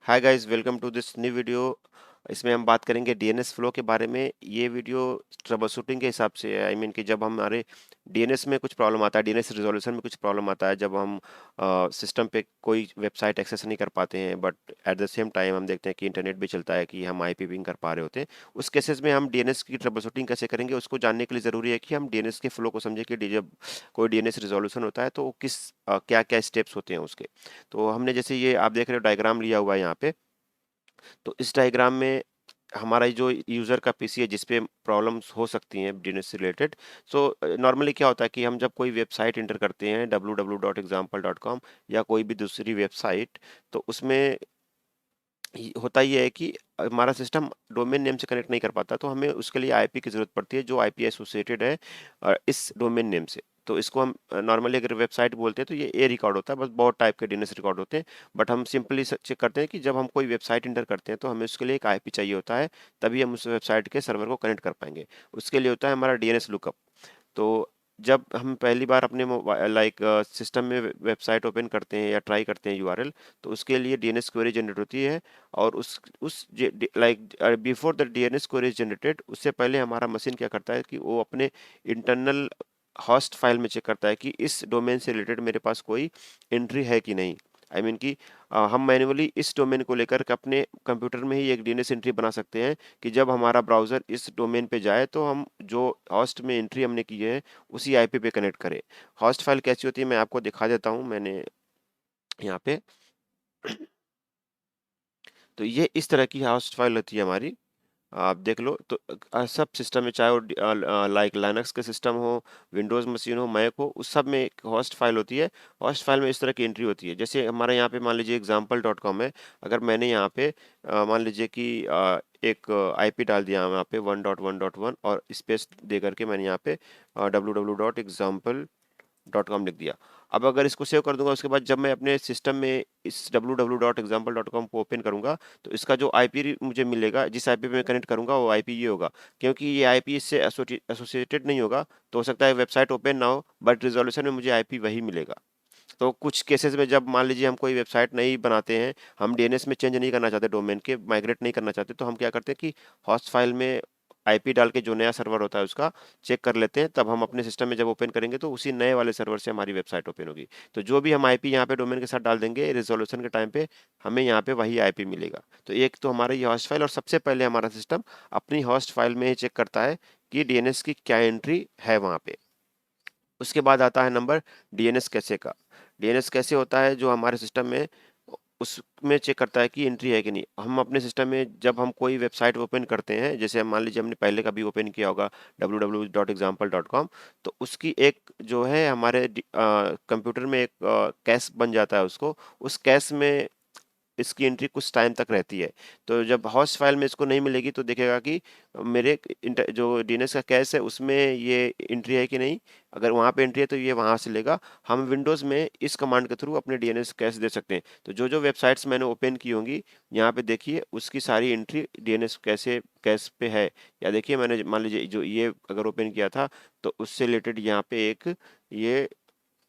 Hi guys, welcome to this new video. इसमें हम बात करेंगे डीएनएस फ्लो के बारे में। ये वीडियो ट्रबल शूटिंग के हिसाब से है। कि जब हमारे डीएनएस में कुछ प्रॉब्लम आता है, डीएनएस रिजोल्यूशन में कुछ प्रॉब्लम आता है, जब हम सिस्टम पे कोई वेबसाइट एक्सेस नहीं कर पाते हैं, but at the same time हम देखते हैं कि इंटरनेट भी चलता है, कि हम आईपी पिंग कर पा रहे होते हैं। उस केसेस में हम डीएनएस की ट्रबल शूटिंग कैसे करेंगे, उसको जानने के लिए ज़रूरी है कि हम डीएनएस के फ्लो को समझें कि जब कोई डीएनएस रिजोल्यूशन होता है तो किस क्या क्या स्टेप्स होते हैं उसके। तो हमने जैसे ये आप देख रहे हो डायग्राम लिया हुआ है यहाँ पे। तो इस डायग्राम में हमारा जो यूज़र का पीसी है जिस पे प्रॉब्लम्स हो सकती हैं डीएनएस से रिलेटेड। सो नॉर्मली क्या होता है कि हम जब कोई वेबसाइट इंटर करते हैं www.example.com या कोई भी दूसरी वेबसाइट, तो उसमें होता ये है कि हमारा सिस्टम डोमेन नेम से कनेक्ट नहीं कर पाता, तो हमें उसके लिए आईपी की ज़रूरत पड़ती है जो आईपी एसोसिएटेड है इस डोमेन नेम से। तो इसको हम नॉर्मली अगर वेबसाइट बोलते हैं तो ये ए रिकॉर्ड होता है, बस बहुत टाइप के डीएनएस रिकॉर्ड होते हैं। बट हम सिंपली चेक करते हैं कि जब हम कोई वेबसाइट इंटर करते हैं तो हमें उसके लिए एक आईपी चाहिए होता है, तभी हम उस वेबसाइट के सर्वर को कनेक्ट कर पाएंगे। उसके लिए होता है हमारा डीएनएस लुकअप। तो जब हम पहली बार अपने सिस्टम में वेबसाइट ओपन करते हैं या ट्राई करते हैं यूआरएल, तो उसके लिए डीएनएस क्वेरी जनरेट होती है। और उस before the DNS query is generated, उससे पहले हमारा मशीन क्या करता है कि वो अपने इंटरनल होस्ट फाइल में चेक करता है कि इस डोमेन से रिलेटेड मेरे पास कोई एंट्री है कि नहीं। कि हम मैन्युअली इस डोमेन को लेकर के अपने कंप्यूटर में ही एक डीएनएस एंट्री बना सकते हैं कि जब हमारा ब्राउज़र इस डोमेन पे जाए तो हम जो होस्ट में एंट्री हमने की है उसी आईपी पे कनेक्ट करें। होस्ट फाइल कैसी होती है मैं आपको दिखा देता हूँ। मैंने यहाँ पे तो ये इस तरह की होस्ट फाइल होती है हमारी। आप देख लो तो सब सिस्टम में, चाहे वो लाइक लाइनक्स के सिस्टम हो, विंडोज़ मशीन हो, मैक हो, उस सब में एक होस्ट फाइल होती है। होस्ट फाइल में इस तरह की एंट्री होती है। जैसे हमारे यहाँ पे मान लीजिए example.com है। अगर मैंने यहाँ पे मान लीजिए कि एक आईपी डाल दिया यहाँ पे 1.1.1 और स्पेस दे करके मैंने यहाँ पे www.example.com लिख दिया। अब अगर इसको सेव कर दूंगा, उसके बाद जब मैं अपने सिस्टम में इस www.example.com को ओपन करूंगा, तो इसका जो आईपी मुझे मिलेगा, जिस आईपी पे मैं कनेक्ट करूंगा, वो आईपी ये होगा। क्योंकि ये आईपी इससे एसोसिएटेड नहीं होगा, तो हो सकता है वेबसाइट ओपन ना हो, बट रिजोल्यूशन में मुझे आईपी वही मिलेगा। तो कुछ केसेस में जब मान लीजिए हम कोई वेबसाइट नहीं बनाते हैं, हम डीएनएस में चेंज नहीं करना चाहते, डोमेन के माइग्रेट नहीं करना चाहते, तो हम क्या करते हैं कि होस्ट फाइल में आईपी डाल के जो नया सर्वर होता है उसका चेक कर लेते हैं। तब हम अपने सिस्टम में जब ओपन करेंगे तो उसी नए वाले सर्वर से हमारी वेबसाइट ओपन होगी। तो जो भी हम आईपी यहाँ पे डोमेन के साथ डाल देंगे रिजोल्यूशन के टाइम पे, हमें यहाँ पे वही आईपी मिलेगा। तो एक तो हमारा ये होस्ट फाइल, और सबसे पहले हमारा सिस्टम अपनी होस्ट फाइल में ही चेक करता है कि डीएनएस की क्या एंट्री है वहाँ पे। उसके बाद आता है नंबर डीएनएस कैसे का। डीएनएस कैसे होता है जो हमारे सिस्टम में, उसमें चेक करता है कि एंट्री है कि नहीं। हम अपने सिस्टम में जब हम कोई वेबसाइट ओपन करते हैं, जैसे हम मान लीजिए हमने पहले कभी ओपन किया होगा www.example.com, तो उसकी एक जो है हमारे कंप्यूटर में एक कैश बन जाता है। उसको उस कैश में इसकी एंट्री कुछ टाइम तक रहती है। तो जब होस्ट फाइल में इसको नहीं मिलेगी तो देखेगा कि मेरे जो डीएनएस का कैश है उसमें ये एंट्री है कि नहीं। अगर वहाँ पे एंट्री है तो ये वहाँ से लेगा। हम विंडोज़ में इस कमांड के थ्रू अपने डीएनएस कैश दे सकते हैं। तो जो जो वेबसाइट्स मैंने ओपन की होंगी, यहाँ पे देखिए उसकी सारी एंट्री डीएनएस कैसे कैश पे है। या देखिए मैंने मान लीजिए जो ये अगर ओपन किया था, तो उससे रिलेटेड यहाँ पे एक ये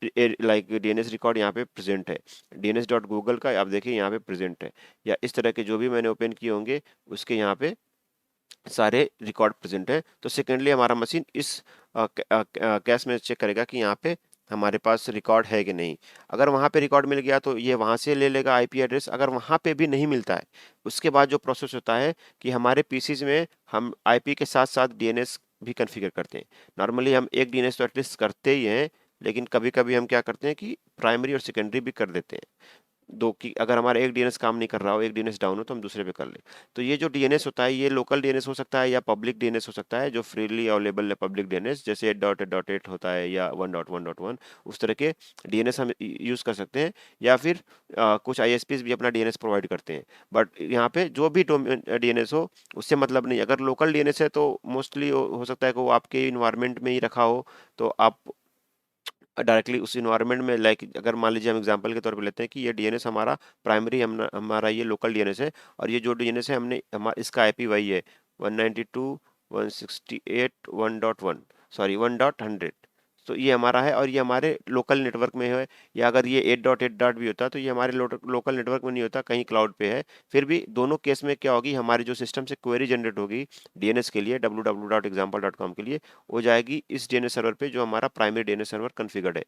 डीएनएस रिकॉर्ड यहाँ पे प्रेजेंट है। डीएनएस डॉट गूगल का आप देखिए यहाँ पे प्रेजेंट है। या इस तरह के जो भी मैंने ओपन किए होंगे उसके यहाँ पे सारे रिकॉर्ड प्रेजेंट है। तो सेकेंडली हमारा मशीन इस कैश में चेक करेगा कि यहाँ पे हमारे पास रिकॉर्ड है कि नहीं। अगर वहाँ पे रिकॉर्ड मिल गया तो ये वहाँ से ले लेगा आईपी एड्रेस। अगर वहाँ पे भी नहीं मिलता है, उसके बाद जो प्रोसेस होता है कि हमारे पीसीज में हम आईपी के साथ साथ डीएनएस भी कॉन्फ़िगर करते हैं। नॉर्मली हम एक डीएनएस तो एटलीस्ट करते ही हैं, लेकिन कभी कभी हम क्या करते हैं कि प्राइमरी और सेकेंडरी भी कर देते हैं। दो की अगर हमारा एक डीएनएस काम नहीं कर रहा हो, एक डीएनएस डाउन हो, तो हम दूसरे पे कर लें। तो ये जो डीएनएस होता है ये लोकल डीएनएस हो सकता है या पब्लिक डीएनएस हो सकता है, जो फ्रीली अवेलेबल है पब्लिक डीएनएस, जैसे 8.8.8 होता है या 1.1.1। उस तरह के डीएनएस हम यूज़ कर सकते हैं। या फिर कुछ आईएसपीज भी अपना डीएनएस प्रोवाइड करते हैं। बट यहाँ पे जो भी डीएनएस हो उससे मतलब नहीं। अगर लोकल डीएनएस है तो मोस्टली हो सकता है कि वो आपके इन्वायरमेंट में ही रखा हो, तो आप डायरेक्टली उस इन्वायरमेंट में, लाइक अगर मान लीजिए हम एग्जांपल के तौर पे लेते हैं कि ये डीएनएस हमारा प्राइमरी हमारा ये लोकल डीएनएस है, और ये जो डीएनएस है हमने हमारा इसका आईपी वही है 192.168.1.1, सॉरी 1.100। तो ये हमारा है और ये हमारे लोकल नेटवर्क में है, या अगर ये 8.8 डॉट भी होता तो ये हमारे लोकल नेटवर्क में नहीं होता, कहीं क्लाउड पे है। फिर भी दोनों केस में क्या होगी, हमारी जो सिस्टम से क्वेरी जनरेट होगी डीएनएस के लिए www.example.com के लिए, वो जाएगी इस डीएनएस सर्वर पे जो हमारा प्राइमरी डीएनएस सर्वर कॉन्फ़िगर्ड है।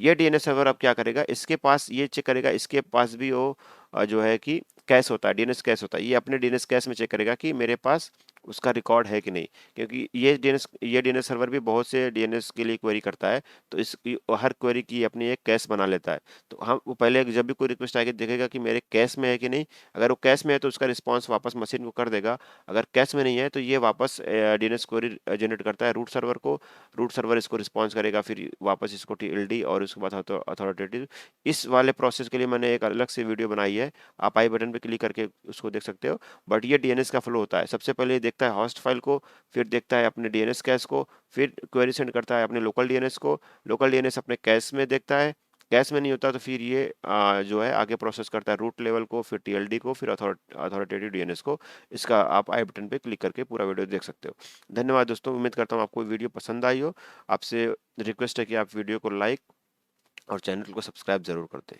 ये डीएनएस सर्वर अब क्या करेगा, इसके पास ये चेक करेगा, इसके पास भी वो जो है कि कैश होता है, डीएनएस कैश होता है, ये अपने डीएनएस कैश में चेक करेगा कि मेरे पास उसका रिकॉर्ड है कि नहीं, क्योंकि ये डीएनएस सर्वर भी बहुत से डीएनएस के लिए क्वेरी करता है, तो हर क्वेरी की अपनी एक कैश बना लेता है। तो हम वो पहले जब भी कोई रिक्वेस्ट आएगी देखेगा कि मेरे कैश में है कि नहीं, अगर वो कैश में है तो उसका रिस्पॉन्स वापस मशीन को कर देगा, अगर कैश में नहीं है तो ये वापस डीएनएस क्वेरी जनरेट करता है रूट सर्वर को, रूट सर्वर इसको रिस्पॉन्स करेगा, फिर वापस इसको टीएलडी और उसके बाद अथॉरिटेटिव। इस वाले प्रोसेस के लिए मैंने एक अलग से वीडियो बनाई है, आप आई बटन पे क्लिक करके उसको देख सकते हो। बट ये डीएनएस का फ्लो होता है, सबसे पहले ये देखता है होस्ट फाइल को, फिर देखता है अपने डीएनएस कैश को, फिर क्वेरी सेंड करता है अपने लोकल डीएनएस को, लोकल डीएनएस अपने कैश में देखता है, कैश में नहीं होता तो फिर ये जो है आगे प्रोसेस करता है रूट लेवल को, फिर टीएलडी को, फिर अथॉरिटेटिव डीएनएस को। इसका आप आई बटन पे क्लिक करके पूरा वीडियो देख सकते हो। धन्यवाद दोस्तों, उम्मीद करता हूँ आपको वीडियो पसंद आई हो। आपसे रिक्वेस्ट है कि आप वीडियो को लाइक और चैनल को सब्सक्राइब जरूर कर दें।